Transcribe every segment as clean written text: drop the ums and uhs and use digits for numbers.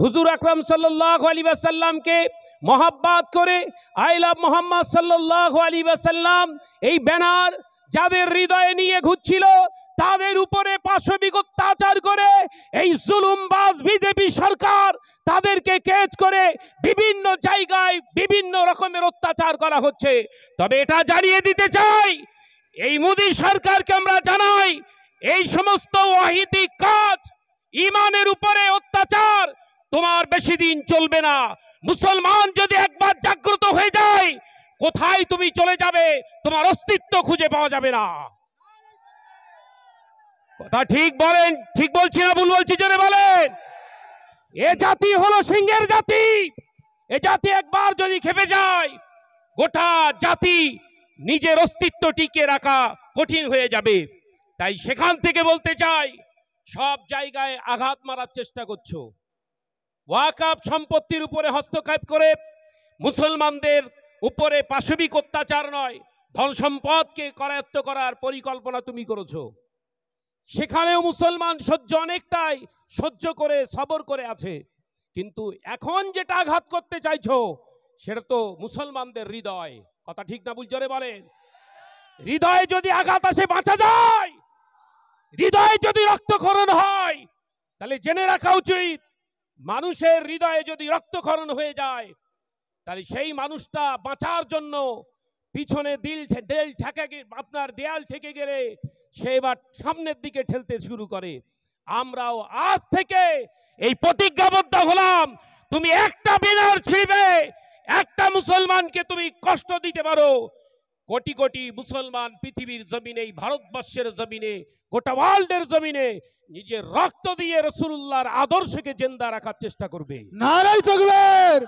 হুজুর আকরাম সাল্লাল্লাহু আলাইহি ওয়াসাল্লামকে মহাব্বত করে আই লাভ মোহাম্মদ সাল্লাল্লাহু আলাইহি ওয়াসাল্লাম এই ব্যানার যাদের হৃদয়ে নিয়ে ঘুরছিল, তাদের উপরে পাশবিক অত্যাচার করে এই জুলুমবাজ বিজেপি সরকার তাদেরকে কেজ করে বিভিন্ন জায়গায় বিভিন্ন রকমের অত্যাচার করা হচ্ছে। তবে এটা জানিয়ে দিতে চাই, এই মোদী সরকারকে আমরা জানাই, এই সমস্ত অহিতিক কাজ, ইমানের উপরে অত্যাচার তোমার বেশি দিন চলবে না। মুসলমান যদি একবার জাগ্রত হয়ে যায়, কোথায় তুমি চলে যাবে তোমার অস্তিত্ব খুঁজে পাওয়া যাবে না। কথা ঠিক বলেন, ঠিক বলছি না ভুল বলছি জোরে বলেন। এ জাতি হলো সিংহের জাতি, এ জাতি একবার যদি খেপে যায়, গোটা জাতি নিজের অস্তিত্ব টিকে রাখা কঠিন হয়ে যাবে। তাই সেখান থেকে বলতে চাই, সব জায়গায় আঘাত মারার চেষ্টা করছো। ওয়াকফ সম্পত্তির উপরে হস্তক্ষেপ করে মুসলমানদের উপরে পাশবিক অত্যাচার নয়, ধন সম্পদকে করায়ত্ত করার পরিকল্পনা তুমি করেছো। সেখানেও মুসলমান অনেকটাই সহ্য করে সবর করে আছে, কিন্তু এখন যেটা আঘাত করতে চাইছো সেটা তো মুসলমানদের হৃদয়। কথা ঠিক না ভুল জোরে বলেন। হৃদয়ে যদি আঘাত আসে বাঁচা যায়, হৃদয়ে যদি রক্তক্ষরণ হয়, তাহলে জেনে রাখা উচিত, মানুষের হৃদয়ে যদি রক্তক্ষরণ হয়ে যায়, তাহলে সেই মানুষটা বাঁচার জন্য পিছনে আপনার দেয়াল থেকে গেলে সে এবার সামনের দিকে ঠেলতে শুরু করে। আমরাও আজ থেকে এই প্রতিজ্ঞাবদ্ধ হলাম, তুমি একটা ব্যানার ছিঁড়বে, একটা মুসলমানকে তুমি কষ্ট দিতে পারো, কোটি কোটি মুসলমান পৃথিবীর জমিনে, ভারতবর্ষের জমিনে, গোটা ওয়ার্ল্ডের জমিনে নিজের রক্ত দিয়ে রাসূলুল্লাহর আদর্শকে জিন্দা রাখার চেষ্টা করবে। নারায়ে তাকবীর,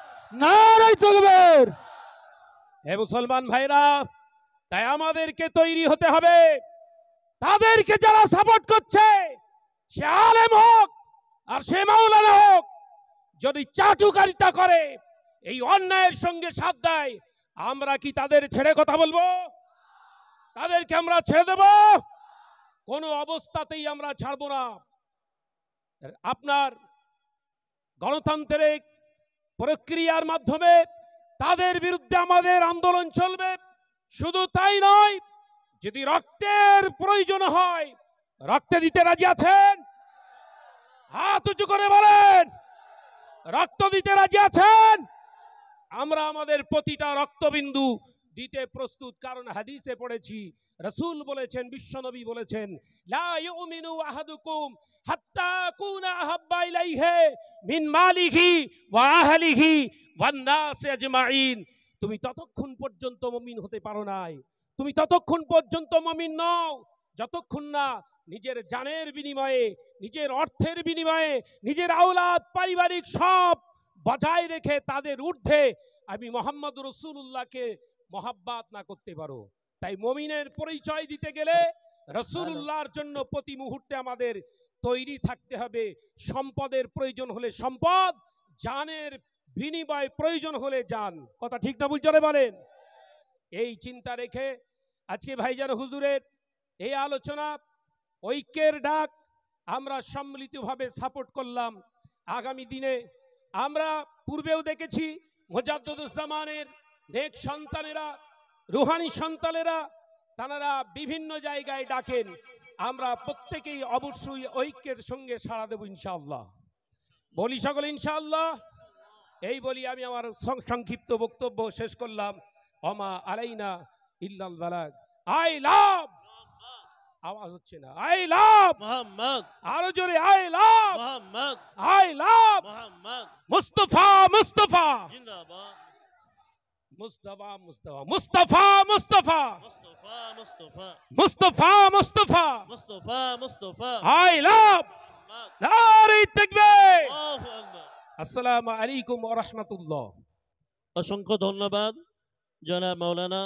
নারায়ে তাকবীর। হে মুসলমান ভাইরা, তাই আমাদেরকে তৈরি হতে হবে। তাদেরকে যারা সাপোর্ট করছে, সে আলেম হোক আর সে মাওলানা হোক, যদি চাটুকারিতা করে, এই অন্যায়ের সঙ্গে সাথ দেয়, আমরা কি তাদের ছেড়ে কথা বলবো? তাদেরকে আমরা ছেড়ে দেব? কোনো অবস্থাতেই আমরা ছাড়বো না। আপনার গণতান্ত্রিক প্রক্রিয়ার মাধ্যমে তাদের বিরুদ্ধে আমাদের আন্দোলন চলবে। শুধু তাই নয়, যদি রক্তের প্রয়োজন হয়, রক্তে দিতে রাজি আছেন? হাত উঁচু করে বলেন, রক্ত দিতে রাজি আছেন? আমরা আমাদের প্রতিটা রক্তবিন্দু দিতে প্রস্তুত, কারণ হাদিসে পড়েছি, রাসূল বলেছেন, বিশ্বনবী বলেছেন, লা ইউমিনু আহাদুকুম হাত্তা কুনা আহাব্বা ইলাইহি মিন মালিহি ওয়া আহলিহি ওয়ান নাস আজমাইন। তুমি ততক্ষণ পর্যন্ত মুমিন হতে পারো নাই, তুমি ততক্ষণ পর্যন্ত মুমিন নও যতক্ষণ না নিজের জানের বিনিময়ে, নিজের অর্থের বিনিময়ে, নিজের আওলাদ পারিবারিক সব বজায় রেখে তাদের ঊর্ধ্বে আমি মুহাম্মদ রাসূলুল্লাহকে মহাব্বত না করতে পারো। তাই মুমিনের পরিচয় দিতে গেলে রাসূলুল্লাহর জন্য প্রতি মুহূর্তে আমাদের তৈরি থাকতে হবে। সম্পদের প্রয়োজন হলে সম্পদ, জানের বিনিময় প্রয়োজন হলে জান। কথা ঠিক না ভুল জোরে বলেন। এই চিন্তা রেখে আজকে ভাইজান হুজুরের এই আলোচনা, ঐক্যের ডাক আমরা সম্মিলিতভাবে সাপোর্ট করলাম। আগামী দিনে আমরা পূর্বেও দেখেছি মুজাদ্দিদুজ্জামানের নেক সন্তানেরা, রুহানি সন্তানেরা, তারা বিভিন্ন জায়গায় ডাকেন। আমরা প্রত্যেকেই অবশ্যই ঐক্যের সঙ্গে সাড়া দেব ইনশাআল্লাহ। বলি সকলে ইনশাআল্লাহ। এই বলি আমি আমার সংক্ষিপ্ত বক্তব্য শেষ করলাম। ওমা আলাইনা ইল্লাল বালাগ। আই লাভ, আওয়াজ হচ্ছে না, আই লাভ মুহাম্মদ, আরো জোরে, I love Muhammad, I love Muhammad, Mustafa Mustafa জিন্দাবাদ, মুস্তাফা মুস্তাফা মুস্তাফা মুস্তাফা মুস্তাফা মুস্তাফা মুস্তাফা মুস্তাফা মুস্তাফা, আই লাভ মুহাম্মদ, নারে তাকবীর, আল্লাহু আকবার। আসসালামু আলাইকুম ওয়া রাহমাতুল্লাহ। অসংখ্য ধন্যবাদ জনাব মাওলানা